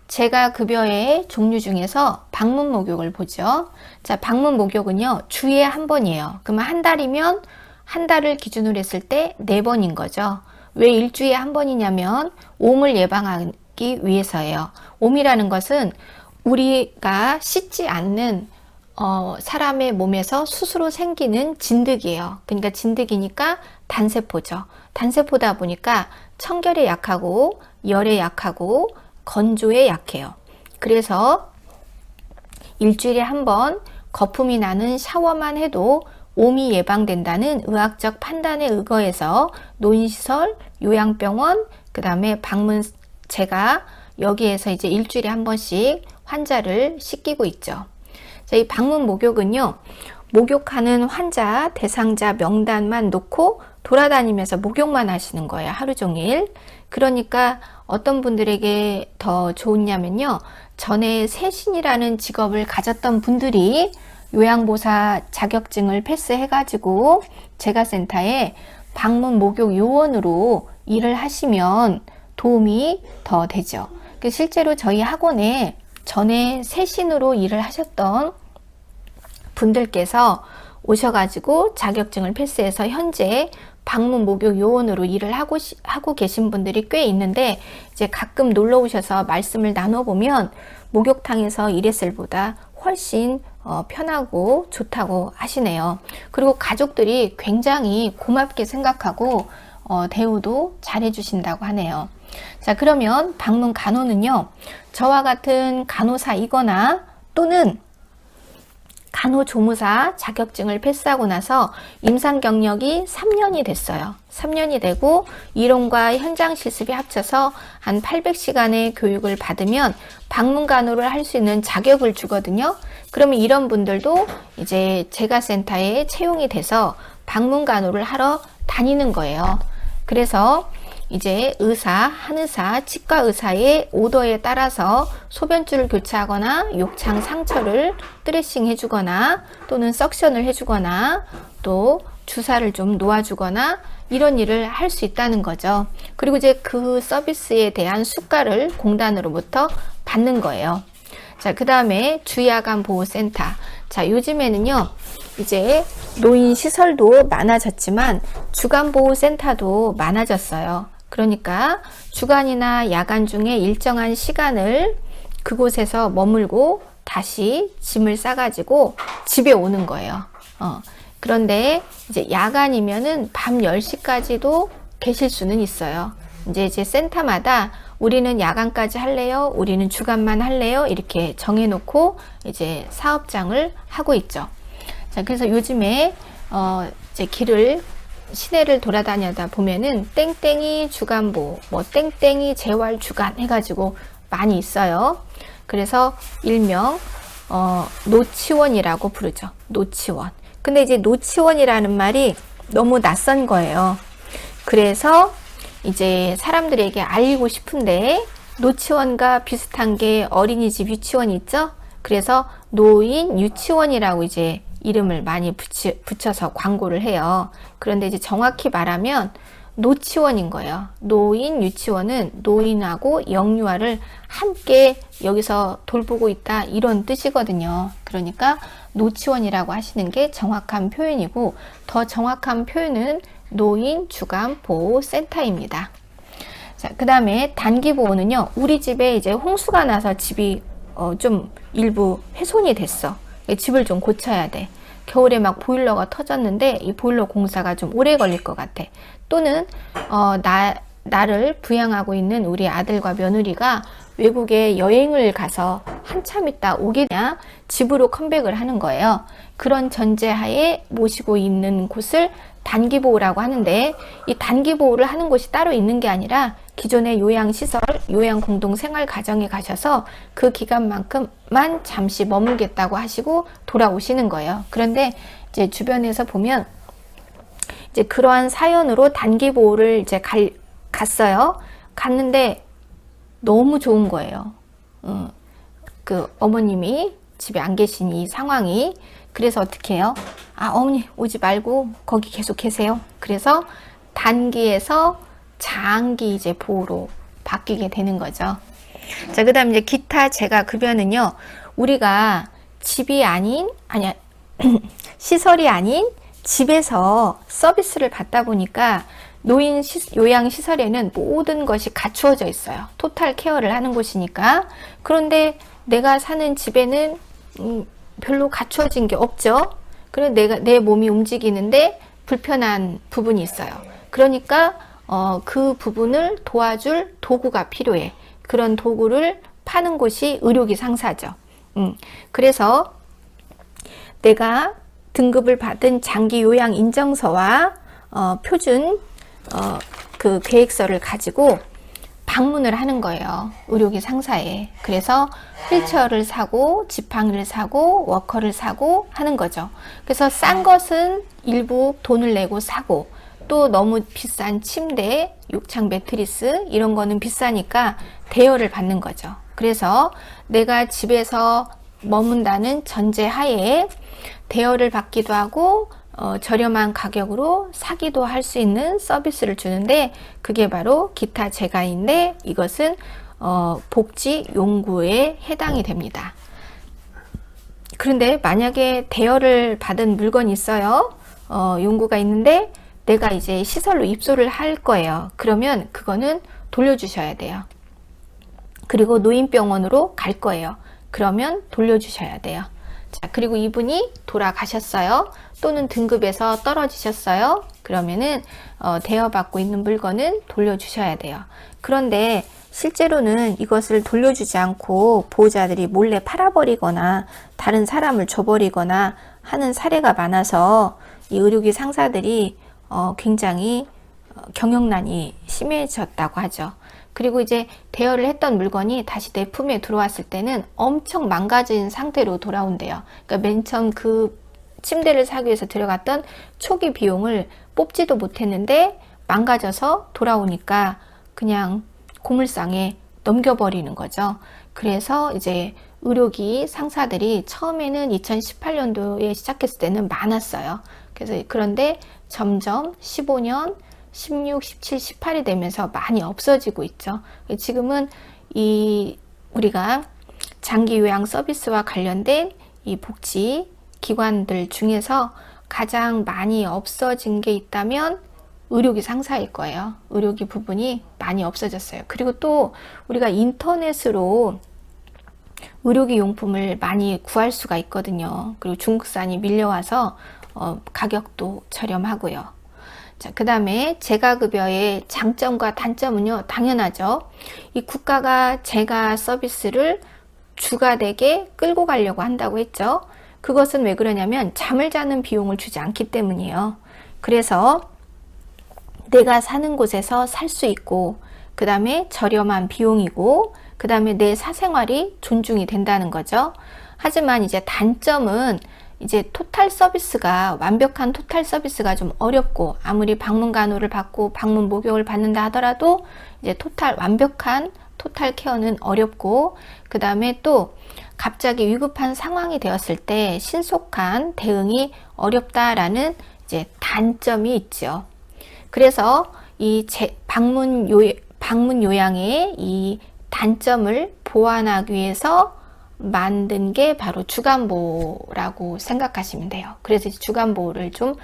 제가 급여의 종류 중에서 방문 목욕을 보죠. 자, 방문 목욕은요, 주에 한 번이에요. 그러면 한 달이면 한 달을 기준으로 했을 때 4번인 거죠. 왜 일주일에 한 번이냐면 옴을 예방하기 위해서예요. 옴이라는 것은 우리가 씻지 않는 사람의 몸에서 스스로 생기는 진드기예요. 그러니까 진드기니까 단세포죠. 단세포다 보니까 청결에 약하고 열에 약하고 건조에 약해요. 그래서 일주일에 한 번 거품이 나는 샤워만 해도 옴이 예방된다는 의학적 판단에 의거해서 노인시설, 요양병원, 그 다음에 방문, 제가 여기에서 이제 일주일에 한 번씩 환자를 씻기고 있죠. 자, 이 방문 목욕은요, 목욕하는 환자, 대상자 명단만 놓고 돌아다니면서 목욕만 하시는 거예요. 하루 종일. 그러니까 어떤 분들에게 더 좋냐면요, 전에 세신이라는 직업을 가졌던 분들이 요양보사 자격증을 패스해가지고 재가센터에 방문 목욕 요원으로 일을 하시면 도움이 더 되죠. 실제로 저희 학원에 전에 세신으로 일을 하셨던 분들께서 오셔가지고 자격증을 패스해서 현재 방문 목욕 요원으로 일을 하고 계신 분들이 꽤 있는데, 이제 가끔 놀러 오셔서 말씀을 나눠보면 목욕탕에서 일했을 보다 훨씬 편하고 좋다고 하시네요. 그리고 가족들이 굉장히 고맙게 생각하고 대우도 잘해 주신다고 하네요. 자, 그러면 방문 간호는요, 저와 같은 간호사이거나 또는 간호조무사 자격증을 패스하고 나서 임상 경력이 3년이 됐어요. 3년이 되고 이론과 현장 실습이 합쳐서 한 800시간의 교육을 받으면 방문 간호를 할 수 있는 자격을 주거든요. 그러면 이런 분들도 이제 재가센터에 채용이 돼서 방문 간호를 하러 다니는 거예요. 그래서 이제 의사, 한의사, 치과 의사의 오더에 따라서 소변줄을 교체하거나 욕창 상처를 드레싱 해주거나 또는 석션을 해주거나 또 주사를 좀 놓아주거나 이런 일을 할 수 있다는 거죠. 그리고 이제 그 서비스에 대한 수가를 공단으로부터 받는 거예요. 자, 그 다음에 주야간 보호센터. 자, 요즘에는요, 이제 노인 시설도 많아졌지만 주간 보호센터도 많아졌어요. 그러니까 주간이나 야간 중에 일정한 시간을 그곳에서 머물고 다시 짐을 싸가지고 집에 오는 거예요. 그런데 이제 야간이면은 밤 10시까지도 계실 수는 있어요. 이제 센터마다 우리는 야간까지 할래요? 우리는 주간만 할래요? 이렇게 정해놓고 이제 사업장을 하고 있죠. 자, 그래서 요즘에 이제 시내를 돌아다니다 보면은 땡땡이 주간보, 뭐 땡땡이 재활 주간 해가지고 많이 있어요. 그래서 일명 노치원이라고 부르죠. 노치원. 근데 이제 노치원이라는 말이 너무 낯선 거예요. 그래서 이제 사람들에게 알리고 싶은데 노치원과 비슷한 게 어린이집 유치원 있죠? 그래서 노인 유치원이라고 이제 이름을 많이 붙여서 광고를 해요. 그런데 이제 정확히 말하면 노치원인 거예요. 노인 유치원은 노인하고 영유아를 함께 여기서 돌보고 있다, 이런 뜻이거든요. 그러니까 노치원이라고 하시는 게 정확한 표현이고, 더 정확한 표현은 노인 주간 보호 센터입니다. 자, 그 다음에 단기 보호는요, 우리 집에 이제 홍수가 나서 집이 좀 일부 훼손이 됐어. 집을 좀 고쳐야 돼. 겨울에 막 보일러가 터졌는데 이 보일러 공사가 좀 오래 걸릴 것 같아. 또는 나를 부양하고 있는 우리 아들과 며느리가 외국에 여행을 가서 한참 있다 오게 되냐, 집으로 컴백을 하는 거예요. 그런 전제하에 모시고 있는 곳을 단기보호라고 하는데, 이 단기보호를 하는 곳이 따로 있는 게 아니라 기존의 요양시설, 요양공동생활가정에 가셔서 그 기간만큼만 잠시 머물겠다고 하시고 돌아오시는 거예요. 그런데 이제 주변에서 보면 이제 그러한 사연으로 단기보호를 이제 갔어요. 갔는데 너무 좋은 거예요. 그 어머님이 집에 안 계신 이 상황이. 그래서 어떻게 해요? 어머니 오지 말고 거기 계속 계세요. 그래서 단기에서 장기 이제 보호로 바뀌게 되는 거죠. 자, 그 다음 이제 기타 재가급여는요, 우리가 집이 아닌, 아니야, 시설이 아닌 집에서 서비스를 받다 보니까 노인 요양시설에는 모든 것이 갖추어져 있어요. 토탈 케어를 하는 곳이니까. 그런데 내가 사는 집에는 별로 갖추어진 게 없죠. 그래서 내 몸이 움직이는데 불편한 부분이 있어요. 그러니까 그 부분을 도와줄 도구가 필요해. 그런 도구를 파는 곳이 의료기 상사죠. 그래서 내가 등급을 받은 장기 요양 인정서와 표준 그 계획서를 가지고 방문을 하는 거예요. 의료기 상사에. 그래서 휠체어를 사고 지팡이를 사고 워커를 사고 하는 거죠. 그래서 싼 것은 일부 돈을 내고 사고, 또 너무 비싼 침대, 욕창 매트리스 이런 거는 비싸니까 대여를 받는 거죠. 그래서 내가 집에서 머문다는 전제 하에 대여를 받기도 하고 저렴한 가격으로 사기도 할 수 있는 서비스를 주는데, 그게 바로 기타 재가인데, 이것은 복지 용구에 해당이 됩니다. 그런데 만약에 대여를 받은 물건이 있어요. 용구가 있는데 내가 이제 시설로 입소를 할 거예요. 그러면 그거는 돌려주셔야 돼요. 그리고 노인병원으로 갈 거예요. 그러면 돌려주셔야 돼요. 자, 그리고 이분이 돌아가셨어요. 또는 등급에서 떨어지셨어요. 그러면은 대여받고 있는 물건은 돌려주셔야 돼요. 그런데 실제로는 이것을 돌려주지 않고 보호자들이 몰래 팔아버리거나 다른 사람을 줘버리거나 하는 사례가 많아서 이 의료기 상사들이 굉장히 경영난이 심해졌다고 하죠. 그리고 이제 대여를 했던 물건이 다시 내 품에 들어왔을 때는 엄청 망가진 상태로 돌아온대요. 그러니까 맨 처음 그 침대를 사기 위해서 들어갔던 초기 비용을 뽑지도 못했는데 망가져서 돌아오니까 그냥 고물상에 넘겨버리는 거죠. 그래서 이제 의료기 상사들이 처음에는 2018년도에 시작했을 때는 많았어요. 그래서 그런데 점점 15년, 16, 17, 18이 되면서 많이 없어지고 있죠. 지금은 우리가 장기 요양 서비스와 관련된 이 복지 기관들 중에서 가장 많이 없어진 게 있다면 의료기 상사일 거예요. 의료기 부분이 많이 없어졌어요. 그리고 또 우리가 인터넷으로 의료기 용품을 많이 구할 수가 있거든요. 그리고 중국산이 밀려와서 가격도 저렴하고요. 자, 그 다음에 재가급여의 장점과 단점은요, 당연하죠. 이 국가가 재가 서비스를 주가 되게 끌고 가려고 한다고 했죠. 그것은 왜 그러냐면 잠을 자는 비용을 주지 않기 때문이에요. 그래서 내가 사는 곳에서 살 수 있고, 그 다음에 저렴한 비용이고, 그 다음에 내 사생활이 존중이 된다는 거죠. 하지만 이제 단점은 이제 토탈 서비스가, 완벽한 토탈 서비스가 좀 어렵고, 아무리 방문 간호를 받고 방문 목욕을 받는다 하더라도 이제 완벽한 토탈 케어는 어렵고, 그 다음에 또 갑자기 위급한 상황이 되었을 때 신속한 대응이 어렵다라는 이제 단점이 있죠. 그래서 이 방문 요양의 이 단점을 보완하기 위해서 만든 게 바로 주간보호라고 생각하시면 돼요. 그래서 주간보호를 좀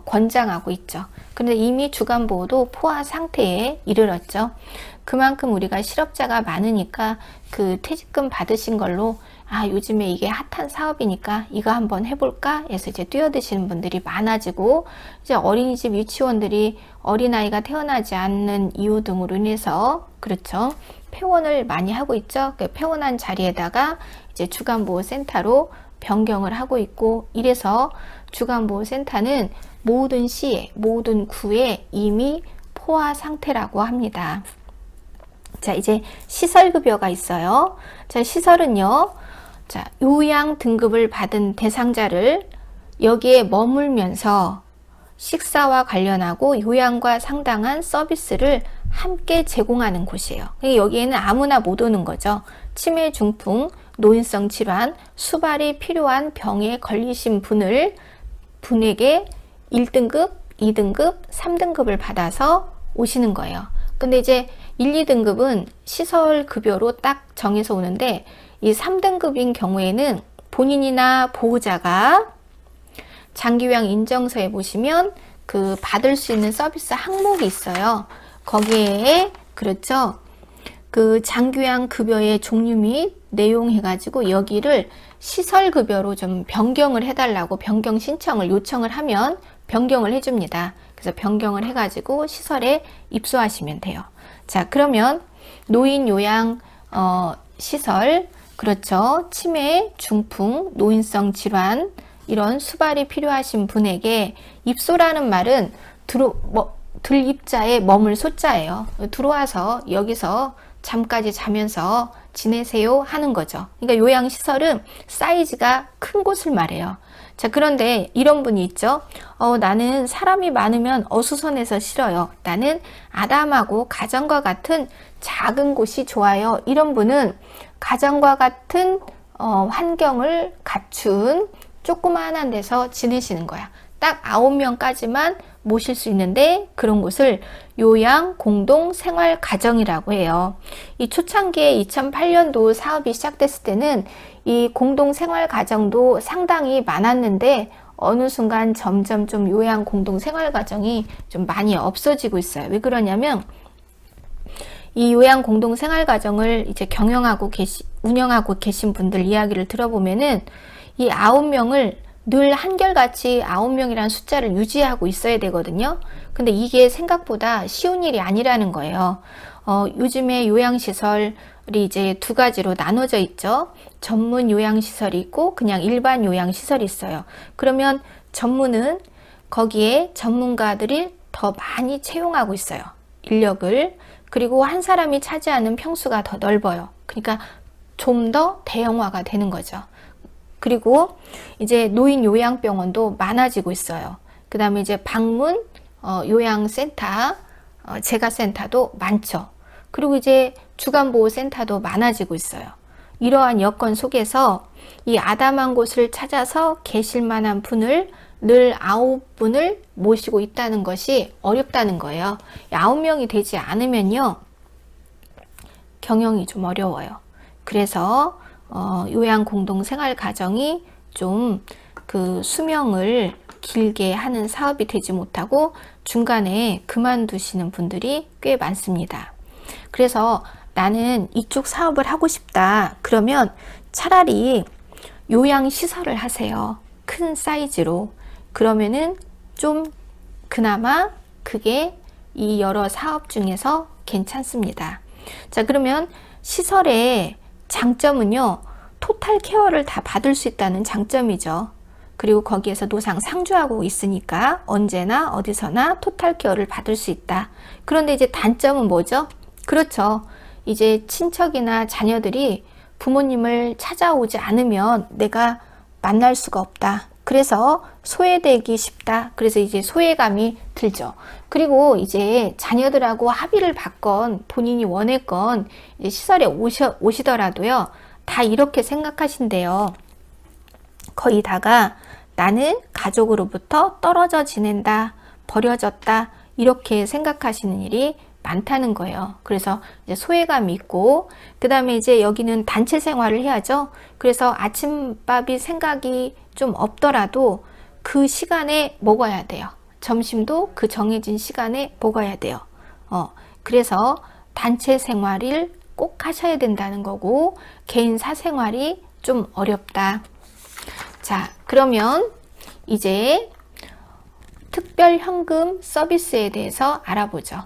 권장하고 있죠. 그런데 이미 주간보호도 포화 상태에 이르렀죠. 그만큼 우리가 실업자가 많으니까 그 퇴직금 받으신 걸로 요즘에 이게 핫한 사업이니까 이거 한번 해볼까 해서 이제 뛰어드시는 분들이 많아지고, 이제 어린이집 유치원들이 어린아이가 태어나지 않는 이유 등으로 인해서, 그렇죠, 폐원을 많이 하고 있죠. 그 폐원한 자리에다가 이제 주간보호센터로 변경을 하고 있고, 이래서 주간보호센터는 모든 시에, 모든 구에 이미 포화 상태라고 합니다. 자, 이제 시설급여가 있어요. 자, 시설은요, 자, 요양 등급을 받은 대상자를 여기에 머물면서 식사와 관련하고 요양과 상당한 서비스를 함께 제공하는 곳이에요. 여기에는 아무나 못 오는 거죠. 치매, 중풍, 노인성 질환, 수발이 필요한 병에 걸리신 분에게 1등급, 2등급, 3등급을 받아서 오시는 거예요. 근데 이제 1, 2등급은 시설 급여로 딱 정해서 오는데 이 3등급인 경우에는 본인이나 보호자가 장기요양 인정서에 보시면 그 받을 수 있는 서비스 항목이 있어요. 거기에 그렇죠. 그 장기요양 급여의 종류 및 내용 해가지고 여기를 시설 급여로 좀 변경을 해달라고 변경 신청을 요청을 하면 변경을 해줍니다. 그래서 변경을 해가지고 시설에 입소하시면 돼요. 자, 그러면 노인 요양 시설, 그렇죠. 치매, 중풍, 노인성 질환 이런 수발이 필요하신 분에게 입소라는 말은 들입자에 머물 소자예요. 들어와서 여기서 잠까지 자면서 지내세요 하는 거죠. 그러니까 요양시설은 사이즈가 큰 곳을 말해요. 자, 그런데 이런 분이 있죠. 나는 사람이 많으면 어수선해서 싫어요. 나는 아담하고 가정과 같은 작은 곳이 좋아요. 이런 분은 가정과 같은 환경을 갖춘 조그마한 데서 지내시는 거야. 딱 9명까지만 모실 수 있는데 그런 곳을 요양 공동 생활 가정이라고 해요. 이 초창기에 2008년도 사업이 시작됐을 때는 이 공동 생활 가정도 상당히 많았는데 어느 순간 점점 좀 요양 공동 생활 가정이 좀 많이 없어지고 있어요. 왜 그러냐면 이 요양 공동 생활 가정을 이제 운영하고 계신 분들 이야기를 들어보면은 이 9명을 늘 한결같이 9명이라는 숫자를 유지하고 있어야 되거든요. 근데 이게 생각보다 쉬운 일이 아니라는 거예요. 요즘에 요양시설이 이제 두 가지로 나눠져 있죠. 전문 요양시설이 있고 그냥 일반 요양시설이 있어요. 그러면 전문은 거기에 전문가들이 더 많이 채용하고 있어요. 인력을. 그리고 한 사람이 차지하는 평수가 더 넓어요. 그러니까 좀 더 대형화가 되는 거죠. 그리고 이제 노인 요양병원도 많아지고 있어요. 그 다음에 이제 방문 요양센터, 재가센터도 많죠. 그리고 이제 주간보호센터도 많아지고 있어요. 이러한 여건 속에서 이 아담한 곳을 찾아서 계실 만한 분을 늘 9분을 모시고 있다는 것이 어렵다는 거예요. 9명이 되지 않으면요, 경영이 좀 어려워요. 그래서 요양 공동 생활 가정이 좀 그 수명을 길게 하는 사업이 되지 못하고 중간에 그만두시는 분들이 꽤 많습니다. 그래서 나는 이쪽 사업을 하고 싶다. 그러면 차라리 요양시설을 하세요. 큰 사이즈로. 그러면은 좀 그나마 그게 이 여러 사업 중에서 괜찮습니다. 자, 그러면 시설의 장점은요, 토탈 케어를 다 받을 수 있다는 장점이죠. 그리고 거기에서 노상 상주하고 있으니까 언제나 어디서나 토탈 케어를 받을 수 있다. 그런데 이제 단점은 뭐죠? 그렇죠. 이제 친척이나 자녀들이 부모님을 찾아오지 않으면 내가 만날 수가 없다. 그래서 소외되기 쉽다. 그래서 이제 소외감이 들죠. 그리고 이제 자녀들하고 합의를 받건 본인이 원했건 이제 시설에 오시더라도요. 다 이렇게 생각하신대요. 거의 다가 나는 가족으로부터 떨어져 지낸다, 버려졌다 이렇게 생각하시는 일이 많다는 거예요. 그래서 이제 소외감이 있고 그 다음에 이제 여기는 단체 생활을 해야죠. 그래서 아침밥이 생각이 좀 없더라도 그 시간에 먹어야 돼요. 점심도 그 정해진 시간에 먹어야 돼요. 그래서 단체 생활을 꼭 하셔야 된다는 거고 개인 사생활이 좀 어렵다. 자, 그러면 이제 특별현금 서비스에 대해서 알아보죠.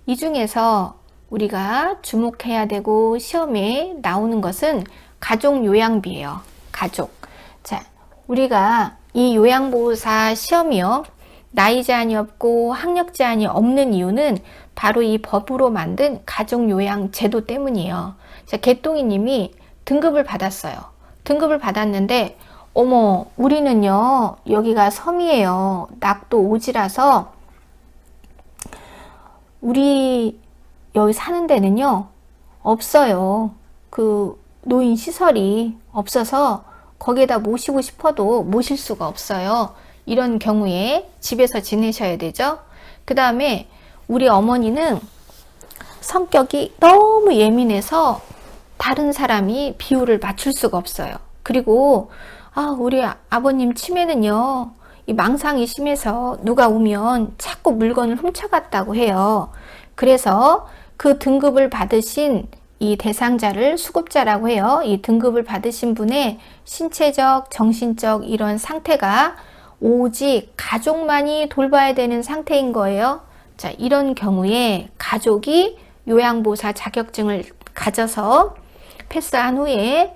이 중에서 우리가 주목해야 되고 시험에 나오는 것은 가족요양비예요. 가족. 자, 우리가 이 요양보호사 시험이요. 나이 제한이 없고 학력 제한이 없는 이유는 바로 이 법으로 만든 가족요양 제도 때문이에요. 자, 개똥이 님이 등급을 받았어요. 등급을 받았는데 어머, 우리는요, 여기가 섬이에요. 낙도 오지라서 우리 여기 사는 데는요, 없어요. 그 노인 시설이 없어서 거기에다 모시고 싶어도 모실 수가 없어요. 이런 경우에 집에서 지내셔야 되죠. 그 다음에 우리 어머니는 성격이 너무 예민해서 다른 사람이 비율을 맞출 수가 없어요. 그리고 우리 아버님 치매는요, 이 망상이 심해서 누가 오면 자꾸 물건을 훔쳐갔다고 해요. 그래서 그 등급을 받으신 이 대상자를 수급자라고 해요. 이 등급을 받으신 분의 신체적, 정신적 이런 상태가 오직 가족만이 돌봐야 되는 상태인 거예요. 자, 이런 경우에 가족이 요양보호사 자격증을 가져서 패스한 후에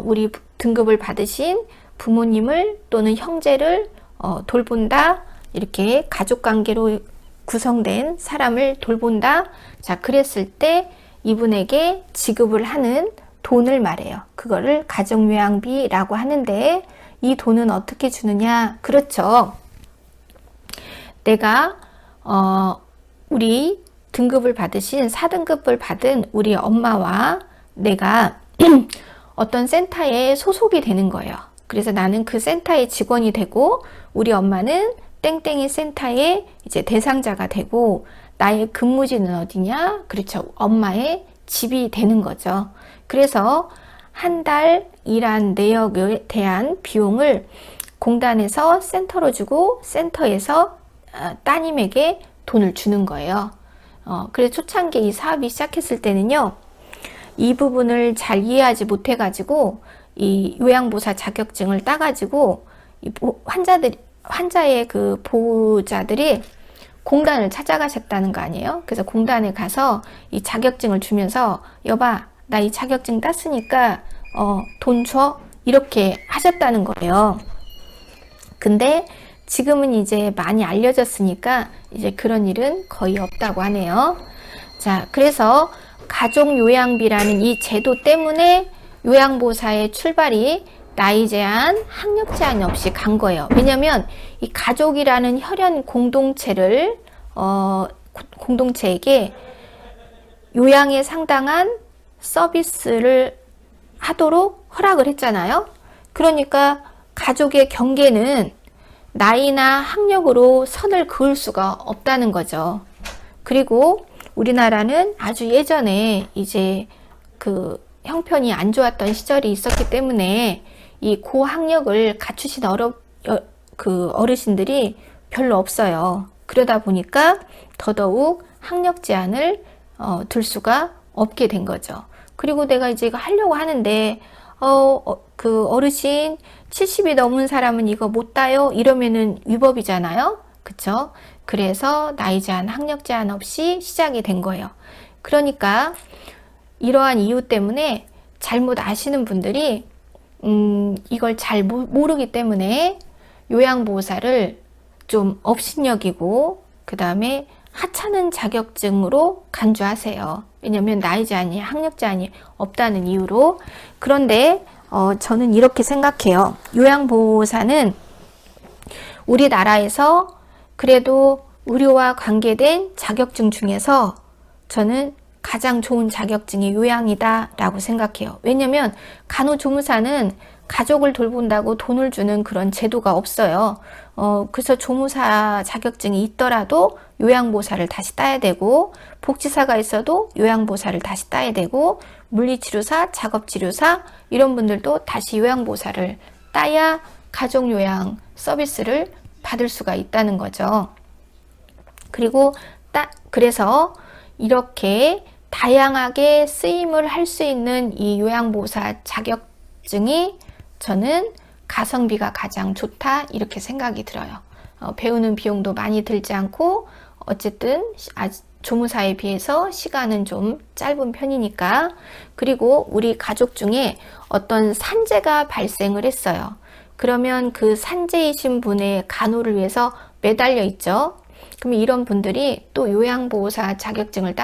우리 등급을 받으신 부모님을 또는 형제를 돌본다. 이렇게 가족관계로 구성된 사람을 돌본다. 자, 그랬을 때 이분에게 지급을 하는 돈을 말해요. 그거를 가족요양비라고 하는데 이 돈은 어떻게 주느냐? 그렇죠. 내가 우리 등급을 받으신 4등급을 받은 우리 엄마와 내가 어떤 센터에 소속이 되는 거예요. 그래서 나는 그 센터의 직원이 되고 우리 엄마는 땡땡이 센터의 이제 대상자가 되고 나의 근무지는 어디냐? 그렇죠. 엄마의 집이 되는 거죠. 그래서 한 달 일한 내역에 대한 비용을 공단에서 센터로 주고 센터에서 따님에게 돈을 주는 거예요. 그래서 초창기에 이 사업이 시작했을 때는요, 이 부분을 잘 이해하지 못해가지고 이 요양보호사 자격증을 따가지고 이 환자의 그 보호자들이 공단을 찾아가셨다는 거 아니에요? 그래서 공단에 가서 이 자격증을 주면서 여봐, 나 이 자격증 땄으니까 돈 줘? 이렇게 하셨다는 거예요. 근데 지금은 이제 많이 알려졌으니까 이제 그런 일은 거의 없다고 하네요. 자, 그래서 가족요양비라는 이 제도 때문에 요양보호사의 출발이 나이 제한, 학력 제한이 없이 간 거예요. 왜냐면 이 가족이라는 혈연 공동체를 공동체에게 요양에 상당한 서비스를 하도록 허락을 했잖아요. 그러니까 가족의 경계는 나이나 학력으로 선을 그을 수가 없다는 거죠. 그리고 우리나라는 아주 예전에 이제 그 형편이 안 좋았던 시절이 있었기 때문에 이 고학력을 갖추신 어르신들이 별로 없어요. 그러다 보니까 더더욱 학력 제한을 둘 수가 없게 된 거죠. 그리고 내가 이제 이거 하려고 하는데 그 어르신 70이 넘은 사람은 이거 못 따요? 이러면은 위법이잖아요. 그쵸? 그래서 나이 제한, 학력 제한 없이 시작이 된 거예요. 그러니까 이러한 이유 때문에 잘못 아시는 분들이 이걸 잘 모르기 때문에 요양보호사를 좀 업신여기고 그 다음에 하찮은 자격증으로 간주하세요. 왜냐하면 나이 제한이, 학력 제한이 없다는 이유로. 그런데 저는 이렇게 생각해요. 요양보호사는 우리나라에서 그래도 의료와 관계된 자격증 중에서 저는 가장 좋은 자격증이 요양이다 라고 생각해요. 왜냐면 간호조무사는 가족을 돌본다고 돈을 주는 그런 제도가 없어요. 그래서 조무사 자격증이 있더라도 요양보호사를 다시 따야 되고, 복지사가 있어도 요양보호사를 다시 따야 되고, 물리치료사, 작업치료사 이런 분들도 다시 요양보호사를 따야 가족요양 서비스를 받을 수가 있다는 거죠. 그리고 그래서 이렇게 다양하게 쓰임을 할 수 있는 이 요양보호사 자격증이 저는 가성비가 가장 좋다 이렇게 생각이 들어요. 배우는 비용도 많이 들지 않고 어쨌든 조무사에 비해서 시간은 좀 짧은 편이니까. 그리고 우리 가족 중에 어떤 산재가 발생을 했어요. 그러면 그 산재이신 분의 간호를 위해서 매달려 있죠. 그럼 이런 분들이 또 요양보호사 자격증을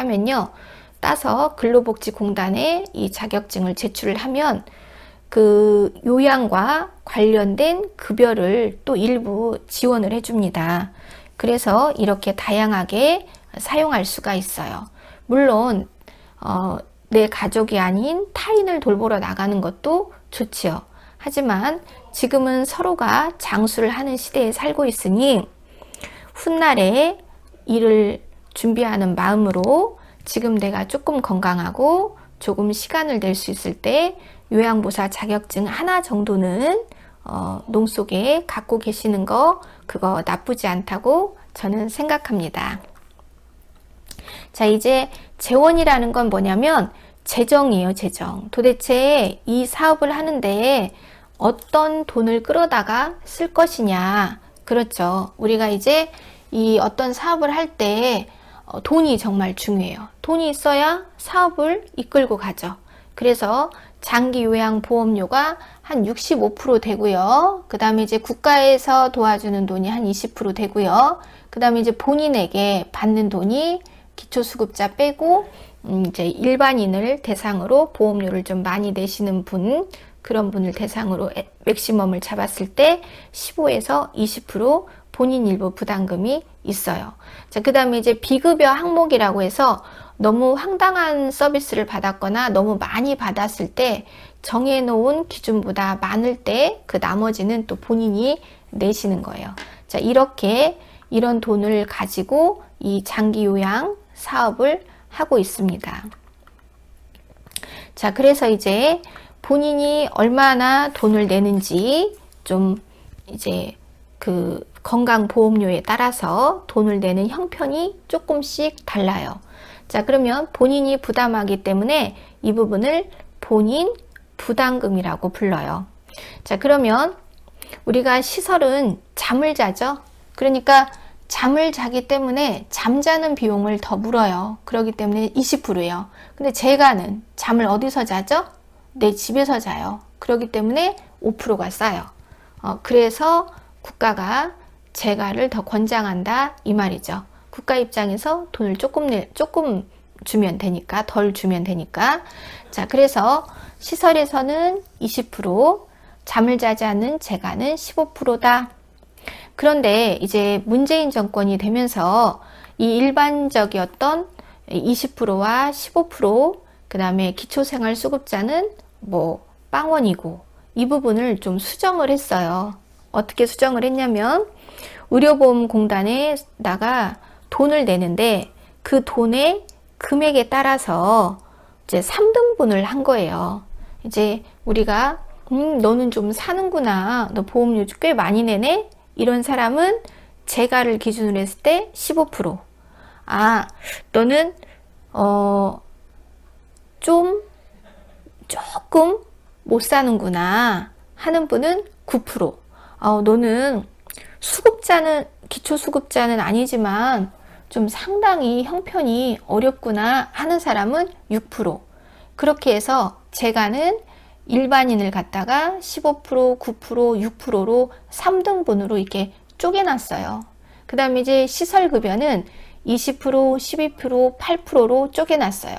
따서 근로복지공단에 이 자격증을 제출을 하면 그 요양과 관련된 급여를 또 일부 지원을 해줍니다. 그래서 이렇게 다양하게 사용할 수가 있어요. 물론 내 가족이 아닌 타인을 돌보러 나가는 것도 좋지요. 하지만 지금은 서로가 장수를 하는 시대에 살고 있으니 훗날에 일을 준비하는 마음으로 지금 내가 조금 건강하고 조금 시간을 낼 수 있을 때 요양보호사 자격증 하나 정도는 농 속에 갖고 계시는 거 그거 나쁘지 않다고 저는 생각합니다. 자, 이제 재원이라는 건 뭐냐면 재정이에요, 재정. 도대체 이 사업을 하는데 어떤 돈을 끌어다가 쓸 것이냐. 그렇죠. 우리가 이제 이 어떤 사업을 할 때 돈이 정말 중요해요. 돈이 있어야 사업을 이끌고 가죠. 그래서 장기 요양 보험료가 한 65% 되고요. 그 다음에 이제 국가에서 도와주는 돈이 한 20% 되고요. 그 다음에 이제 본인에게 받는 돈이 기초수급자 빼고 이제 일반인을 대상으로 보험료를 좀 많이 내시는 분, 그런 분을 대상으로 맥시멈을 잡았을 때 15에서 20% 본인 일부 부담금이 있어요. 자, 그 다음에 이제 비급여 항목이라고 해서 너무 황당한 서비스를 받았거나 너무 많이 받았을 때 정해놓은 기준보다 많을 때 그 나머지는 또 본인이 내시는 거예요. 자, 이렇게 이런 돈을 가지고 이 장기 요양 사업을 하고 있습니다. 자, 그래서 이제 본인이 얼마나 돈을 내는지 좀 이제 그 건강보험료에 따라서 돈을 내는 형편이 조금씩 달라요. 자, 그러면 본인이 부담하기 때문에 이 부분을 본인 부담금이라고 불러요. 자, 그러면 우리가 시설은 잠을 자죠. 그러니까 잠을 자기 때문에 잠자는 비용을 더 물어요. 그렇기 때문에 20%예요. 근데 재가는 잠을 어디서 자죠? 내 집에서 자요. 그렇기 때문에 5%가 싸요. 그래서 국가가 재가를 더 권장한다 이 말이죠. 국가 입장에서 돈을 조금 주면 되니까, 덜 주면 되니까. 자, 그래서 시설에서는 20%, 잠을 자지 않는 재가는 15%다. 그런데 이제 문재인 정권이 되면서 이 일반적이었던 20%와 15%, 그 다음에 기초생활수급자는 뭐 빵원이고 이 부분을 좀 수정을 했어요. 어떻게 수정을 했냐면 의료보험공단에다가 돈을 내는데 그 돈의 금액에 따라서 이제 3등분을 한 거예요. 이제 우리가 너는 좀 사는구나. 너 보험료 꽤 많이 내네? 이런 사람은 재가를 기준으로 했을 때 15%. 아, 너는 조금 못 사는구나 하는 분은 9%. 너는 기초수급자는 아니지만 좀 상당히 형편이 어렵구나 하는 사람은 6%. 그렇게 해서 재가는 일반인을 갖다가 15%, 9%, 6%로 3등분으로 이렇게 쪼개놨어요. 그 다음에 이제 시설급여는 20%, 12%, 8%로 쪼개놨어요.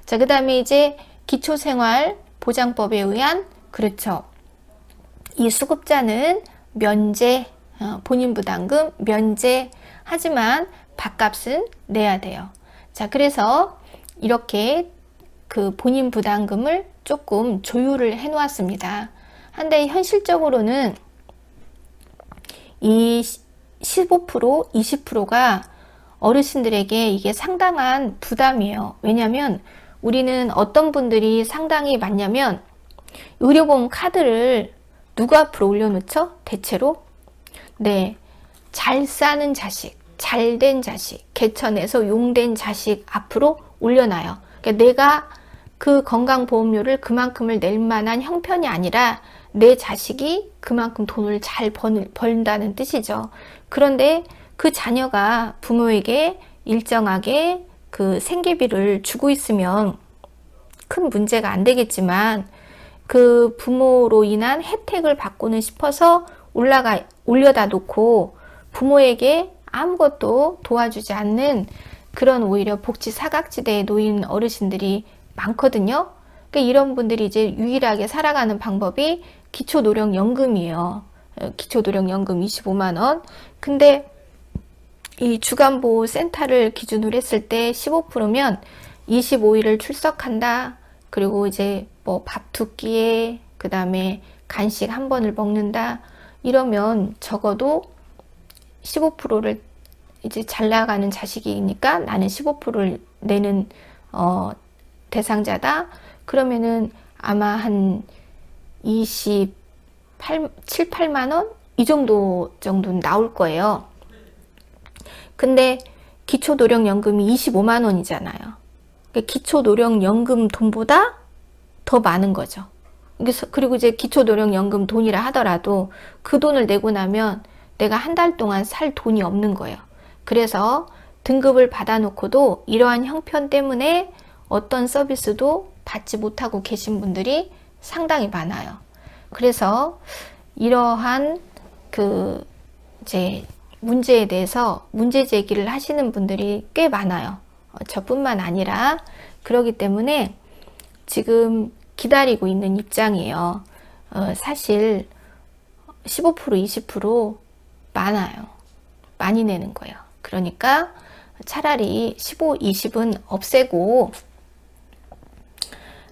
자, 그 다음에 이제 기초생활보장법에 의한, 그렇죠. 이 수급자는 면제, 본인 부담금 면제, 하지만 밥값은 내야 돼요. 자, 그래서 이렇게 그 본인 부담금을 조금 조율을 해 놓았습니다. 한데 현실적으로는 이 15%, 20%가 어르신들에게 이게 상당한 부담이에요. 왜냐하면 우리는 어떤 분들이 상당히 많냐면 의료보험 카드를 누구 앞으로 올려놓죠? 대체로 네, 잘 사는 자식, 잘된 자식, 개천에서 용된 자식 앞으로 올려놔요. 그러니까 내가 그 건강보험료를 그만큼을 낼 만한 형편이 아니라 내 자식이 그만큼 돈을 잘 번다는 뜻이죠. 그런데 그 자녀가 부모에게 일정하게 그 생계비를 주고 있으면 큰 문제가 안 되겠지만 그 부모로 인한 혜택을 받고는 싶어서 올려다 놓고 부모에게 아무것도 도와주지 않는 그런 오히려 복지 사각지대에 놓인 어르신들이 많거든요. 그러니까 이런 분들이 이제 유일하게 살아가는 방법이 기초노령연금이에요. 기초노령연금 25만 원. 근데 이 주간보호센터를 기준으로 했을 때 15%면 25일을 출석한다. 그리고 이제 뭐 밥 두 끼에 그 다음에 간식 한 번을 먹는다. 이러면 적어도 15%를 이제 잘 나가는 자식이니까 나는 15%를 내는 대상자다. 그러면은 아마 한 7, 8만 원? 이 정도는 나올 거예요. 근데 기초노령연금이 25만 원이잖아요. 기초노령연금 돈보다 더 많은 거죠. 그리고 이제 기초노령연금 돈이라 하더라도 그 돈을 내고 나면 내가 한 달 동안 살 돈이 없는 거예요. 그래서 등급을 받아놓고도 이러한 형편 때문에 어떤 서비스도 받지 못하고 계신 분들이 상당히 많아요. 그래서 이러한 이제 문제에 대해서 문제 제기를 하시는 분들이 꽤 많아요. 저뿐만 아니라 그러기 때문에 지금 기다리고 있는 입장이에요. 사실 15% 20% 많아요. 많이 내는 거예요. 그러니까 차라리 15, 20은 없애고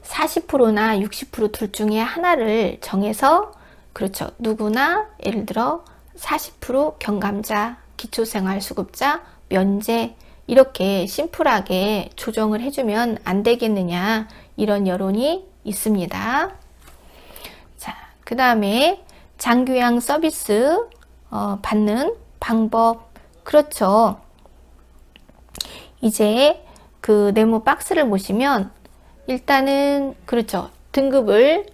40%나 60% 둘 중에 하나를 정해서, 그렇죠, 누구나 예를 들어 40% 경감자, 기초생활수급자, 면제 이렇게 심플하게 조정을 해주면 안 되겠느냐, 이런 여론이 있습니다. 자, 그 다음에 장교양 서비스 받는 방법. 그렇죠. 이제 그 네모 박스를 보시면 일단은, 그렇죠, 등급을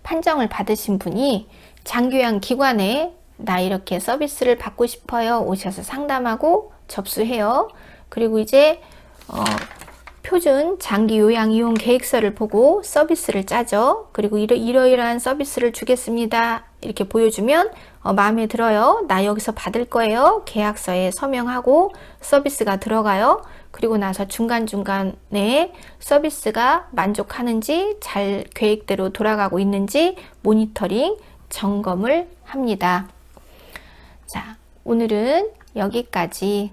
판정을 받으신 분이 장교양 기관에 나 이렇게 서비스를 받고 싶어요, 오셔서 상담하고 접수해요. 그리고 이제 표준 장기 요양 이용 계획서를 보고 서비스를 짜죠. 그리고 이러이러한 서비스를 주겠습니다, 이렇게 보여주면 마음에 들어요, 나 여기서 받을 거예요, 계약서에 서명하고 서비스가 들어가요. 그리고 나서 중간중간에 서비스가 만족하는지, 잘 계획대로 돌아가고 있는지 모니터링, 점검을 합니다. 자, 오늘은 여기까지